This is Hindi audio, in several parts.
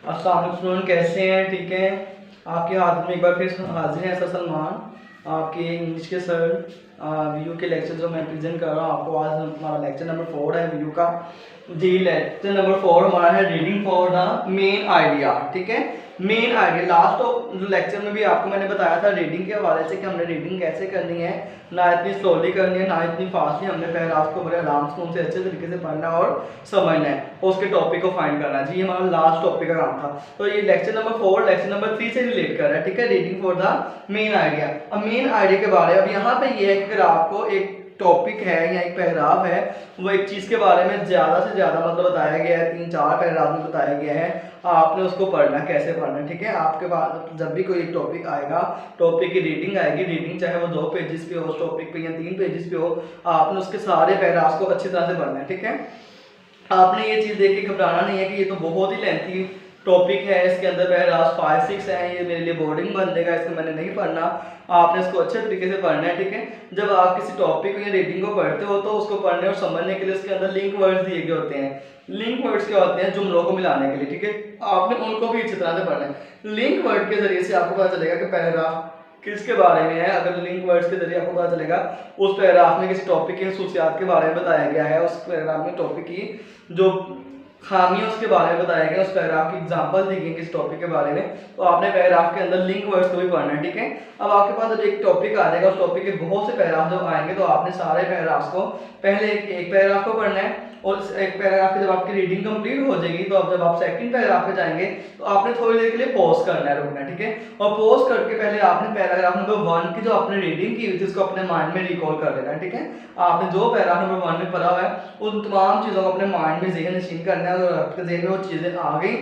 अस्सलाम वालेकुम स्टूडेंट, कैसे हैं? ठीक है। आपके हाथ में एक बार फिर हाजिर हैं सर सलमान, आपके इंग्लिश के सर। वीयू के लेक्चर जो मैं प्रेजेंट कर रहा हूँ आपको, आज हमारा लेक्चर नंबर 4 है वीयू का। जी, लेक्चर नंबर 4 हमारा है reading for the main idea. ठीक है, मेन आइडिया। लास्ट तो लेक्चर में भी आपको मैंने बताया था रीडिंग के हवाले से कि हमने रीडिंग कैसे करनी है, ना इतनी स्लोली करनी है ना इतनी फास्टली। हमने पैराग्राफ को बड़े आराम से उनसे अच्छे तरीके से पढ़ना है और समझना है और उसके टॉपिक को फाइंड करना है। जी, हमारा लास्ट टॉपिक का काम था। तो ये लेक्चर नंबर 4 लेक्चर नंबर 3 से रिलेट कर रहा है। ठीक है, reading for the main idea. अब मेन आइडिया के बारे में अब यहाँ पे ये है कि अगर आपको एक टॉपिक है या एक पैराग्राफ है, वो एक चीज के बारे में ज्यादा से ज्यादा मतलब बताया गया है, 3-4 पैराग्राफ में बताया गया है, आपने उसको पढ़ना, कैसे पढ़ना। ठीक है, आपके पास जब भी कोई एक टॉपिक आएगा, टॉपिक की रीडिंग आएगी, रीडिंग चाहे वो 2 पेजेस पे हो उस टॉपिक पे या 3 पेजेस पे हो, आपने उसके सारे पैराग्राफ को अच्छी तरह से पढ़ना है। ठीक है, आपने ये चीज देख के घबराना नहीं है कि ये तो बहुत ही लेंथी टॉपिक है, इसके अंदर पैराग्राफ 5-6 है, ये मेरे लिए बोर्डिंग बन देगा, इसको मैंने नहीं पढ़ना। आपने इसको अच्छे तरीके से पढ़ना है। ठीक है, जब आप किसी टॉपिक या रीडिंग को पढ़ते हो तो उसको पढ़ने और समझने के लिए उसके अंदर लिंक वर्ड्स दिए गए होते हैं। लिंक वर्ड्स क्या होते हैं? जुमलों को मिलाने के लिए। ठीक है, आपने उनको भी अच्छी तरह से पढ़ना है। लिंक वर्ड के जरिए से आपको पता चलेगा कि पैराग्राफ किसके बारे में है। अगर लिंक वर्ड्स के जरिए आपको पता चलेगा उस पैराग्राफ में किसी टॉपिक की खसूसियात के बारे में बताया गया है, उस पैराग्राफ में टॉपिक की जो खामियां उसके बारे में बताया गया, उस पैराग्राफ की एग्जांपल दी गई किस टॉपिक के बारे में, तो आपने पैराग्राफ के अंदर लिंक वर्ड्स को भी पढ़ना है। ठीक है, अब आपके पास जब एक टॉपिक आ जाएगा, उस टॉपिक के बहुत से पैराग्राफ जब आएंगे तो आपने सारे पैराग्राफ्स को पहले एक पैराग्राफ को पढ़ना है और एक पैराग्राफ की जब आपकी रीडिंग कंप्लीट हो जाएगी तो अब जब आप सेकंड पैराग्राफ पे जाएंगे तो आपने थोड़ी देर के लिए पॉज करना है, रुकना है। ठीक है, और पॉज करके पहले आपने पैराग्राफ नंबर 1 की जो आपने रीडिंग की हुई थी उसको अपने माइंड में रिकॉल कर लेना है। ठीक है, आपने जो पैराग्राफ नंबर 1 में पढ़ा हुआ है उन तमाम चीजों को अपने माइंड में ज़हन नशीन करना है, और आपके ज़हन में वो चीजें आ गई,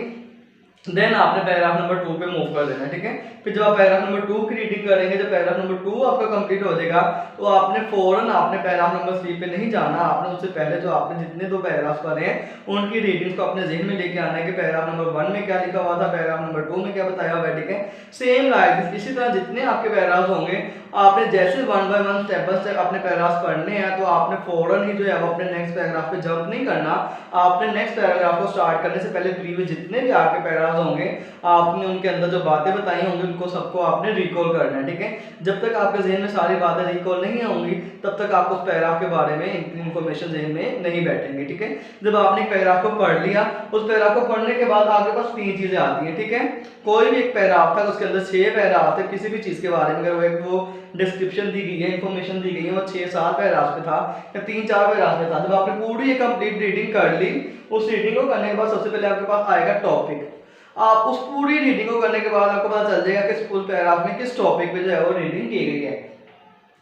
देन आपने पैराग्राफ नंबर 2 पे मूव कर देना है। ठीक है, फिर जब आप पैराग्राफ नंबर 2 की रीडिंग करेंगे, जब पैराग्राफ नंबर 2 आपका कंप्लीट हो जाएगा तो आपने फौरन आपने पैराग्राफ नंबर 3 पे नहीं जाना। आपने उससे पहले जो आपने जितने 2 पैराग्राफ पढ़े हैं उनकी रीडिंग्स को अपने ज़हन में लेके आना है कि पैराग्राफ नंबर 1 में क्या लिखा हुआ था, पैराग्राफ नंबर 2 में क्या बताया हुआ है। ठीक है, सेम लाइक इसी तरह जितने आपके पैराग्राफ होंगे आपने जैसे 1 बाय 1 स्टेप बाय स्टेप अपने पैराग्राफ पढ़ने हैं, तो आपने फौरन ही जो है वो अपने नेक्स्ट पैराग्राफ पे जंप नहीं करना। आपने नेक्स्ट पैराग्राफ को स्टार्ट करने से पहले प्रीवियस जितने भी आपके पैराग्राफ होंगे आपने उनके अंदर जो बातें बताई होंगी उनको सबको आपने रिकॉल करना है। ठीक है, जब तक आपके ज़हन में सारी बातें रिकॉल नहीं होंगी तब तक आप उस पैराग्राफ के बारे में इंफॉर्मेशन ज़हन में नहीं बैठेंगे। ठीक है, जब आपने पैराग्राफ को पढ़ लिया, उस पैराग्राफ को पढ़ने के बाद आपके पास 3 चीजें आती हैं। ठीक है, कोई भी एक पैराग्राफ था उसके अंदर 6 पैराग्राफ थे, किसी भी चीज के बारे में अगर वो डिस्क्रिप्शन दी गई है, इंफॉर्मेशन दी गई है, वो 6-7 पैराग्राफ पे था या 3-4 पैराग्राफ पे था। जब आपने पूरी ये कंप्लीट रीडिंग कर ली, उस रीडिंग को करने के बाद सबसे पहले आपके पास आएगा टॉपिक। आप उस पूरी रीडिंग को करने के बाद आपको पता चल जाएगा कि फुल पैराग्राफ में किस टॉपिक पे जो है वो रीडिंग की गई है।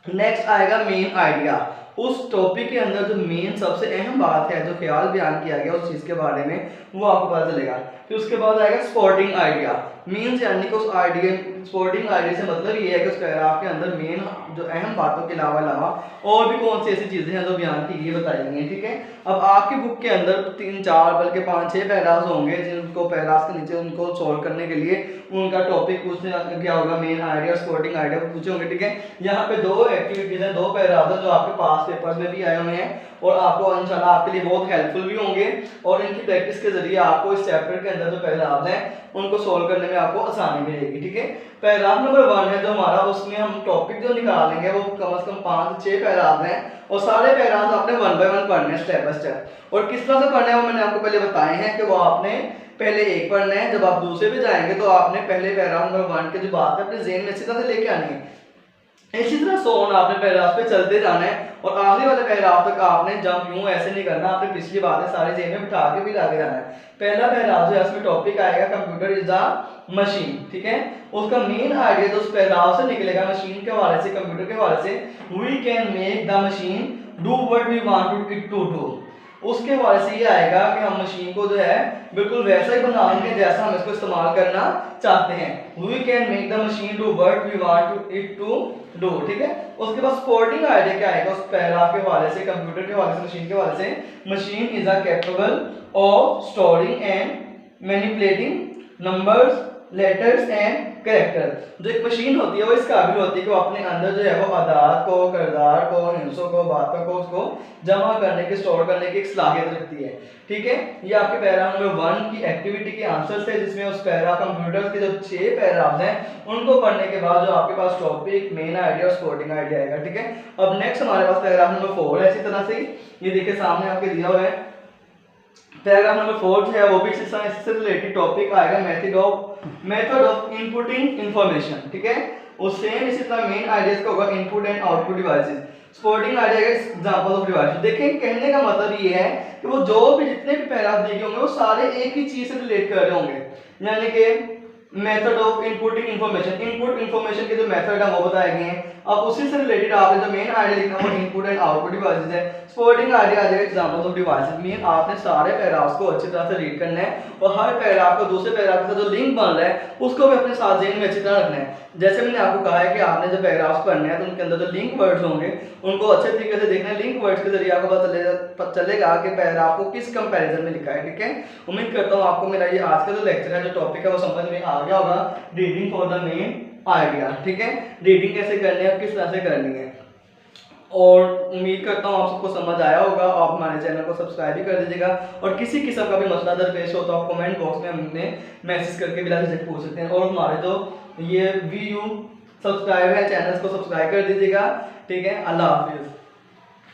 नेक्स्ट आएगा मेन आइडिया। उस टॉपिक के अंदर जो मेन सबसे अहम बात है, जो ख्याल बयान किया गया उस चीज के बारे में, वो आपको पता चलेगा। फिर उसके बाद आएगा स्पोर्टिंग आइडिया। मीन्स यानी कि उस आइडिया, स्पोर्टिंग आइडिया से मतलब ये है कि उस पैराग्राफ के अंदर मेन जो अहम बातों के अलावा और भी कौन सी ऐसी चीजें हैं जो बयान की ये बताई गई हैं। ठीक है, अब आपकी बुक के अंदर 3-4 बल्कि 5-6 पैराग्राफ होंगे जिनको पैराग्राफ के नीचे उनको सोल्व करने के लिए उनका टॉपिक पूछने क्या होगा, मेन आइडिया, स्पोर्टिंग आइडिया पूछे होंगे। ठीक है, यहाँ पे 2 एक्टिविटीज हैं, 2 पैराग्राफ जो आपके पास पेपर्स में भी आए हुए हैं और आपको इंशाल्लाह आपके लिए बहुत हेल्पफुल भी होंगे, और इनकी प्रैक्टिस के जरिए आपको इस चैप्टर के अंदर जो पैराग्राफ हैं उनको सोल्व करने में आपको आसानी मिलेगी। ठीक है, पैराग्राफ नंबर 1 है जो हमारा, उसमें हम टॉपिक जो निकालेंगे वो कम से कम 5-6 पैराग्राफ हैं और सारे पैराग्राफ आपने 1 बाय 1 पढ़ने हैं स्टेप बाय स्टेप। और किस तरह से पढ़ने हैं वो मैंने आपको पहले बताए हैं कि वो आपने पहले एक पढ़ना है, जब आप दूसरे पे जाएंगे तो आपने पहले पैराग्राफ नंबर 1 के जो बात है अपने ज़हन में इसी तरह से लेके आनी है। इसी तरह सोन आपने पैराग्राफ पे चलते जाना है और आखिरी वाले पैराग्राफ तक आपने जंप यूं ऐसे नहीं करना, आपने पिछली बातें सारी ज़हन में बिठा के भी आगे जाना है। पहला पैराग्राफ जो है उसमें टॉपिक आएगा कंप्यूटर इज अ मशीन। ठीक है, उसका मेन आइडिया जो उस पैराग्राफ से निकलेगा मशीन के हवाले से, कंप्यूटर के हवाले से, we can make the machine do what we want it to do. उसके हवाले से ये आएगा कि हम मशीन को जो है बिल्कुल वैसा ही बनाएंगे जैसा हम इसको इस्तेमाल करना चाहते हैं। We can make the machine do what we want it to do. ठीक है, उसके बाद स्पोर्टिंग आइडिया क्या आएगा उस पैराग्राफ के हवाले से, कंप्यूटर के हवाले से, मशीन के हवाले से, machine is a capable of storing and manipulating numbers letters and character. जो एक मशीन होती है वो इस काबिल होती है कि वो अपने अंदर जो है वो अदात को, किरदार को, हिंसों को, बातों को, उसको जमा करने की, स्टोर करने की एक सलाहियत रखती है। ठीक है, ये आपके पैराग्राफ नंबर 1 की एक्टिविटी के आंसर्स है, जिसमें उस पैरा कंप्यूटर के जो 6 पैराग्राफ्स हैं उनको पढ़ने के बाद जो आपके पास टॉपिक, मेन आइडिया और सपोर्टिंग आइडिया आएगा। ठीक है, अब नेक्स्ट हमारे पास पैराग्राफ नंबर 4 है। इसी तरह से ये देखिए सामने आपके दिया हुआ है पैराग्राफ नंबर 4 जो है वो भी इससे रिलेटेड टॉपिक आएगा, मेथड ऑफ इनपुटिंग इंफॉर्मेशन। ठीक है, और सेम इसी तरह मेन आइडियाज का होगा input and output devices, supporting idea का एग्जांपल ऑफ डिवाइस। देखिए कहने का मतलब ये है कि वो जो भी जितने भी पैराग्राफ दिए होंगे वो सारे एक ही चीज से रिलेट कर रहे होंगे, यानी कि method of inputting information, input information के जो मेथड है वो बताए गए हैं। अब उसी से रिलेटेड आपने जो मेन आइडिया लिखना है वो इनपुट एंड आउटपुट डिवाइसेस है, सपोर्टिंग आइडिया आ जाएगा एग्जांपल्स ऑफ डिवाइसेस। मीन आपने सारे पैराग्राफ्स को अच्छी तरह से रीड करना है और हर पैराग्राफ को दूसरे पैराग्राफ के साथ जो लिंक बन रहा है उसको भी अपने साथ जेहन में अच्छी तरह रखना है। जैसे मैंने आपको कहा है कि आपने जब पैराग्राफ्स पढ़ने हैं तो उनके अंदर जो लिंक वर्ड्स होंगे उनको अच्छे तरीके से देखना है। लिंक वर्ड्स के जरिए आपको पता चलेगा कि पैराग्राफ को किस कंपैरिजन में लिखा है। ठीक है, उम्मीद करता हूँ आपको मेरा ये आज का जो लेक्चर है, जो टॉपिक है वो समझ में आ गया होगा। Reading for the main idea. ठीक है, रीडिंग कैसे करनी है, किस तरह से करनी है, और उम्मीद करता हूँ आप सबको समझ आया होगा। आप हमारे चैनल को सब्सक्राइब भी कर दीजिएगा और किसी किस्म का भी मसला दरपेश हो तो आप कमेंट बॉक्स में हमें मैसेज करके बिला झिझक पूछ सकते हैं। और हमारे जो ये वीयू सब्सक्राइब है चैनल को सब्सक्राइब कर दीजिएगा। ठीक है, अल्लाह हाफिज़।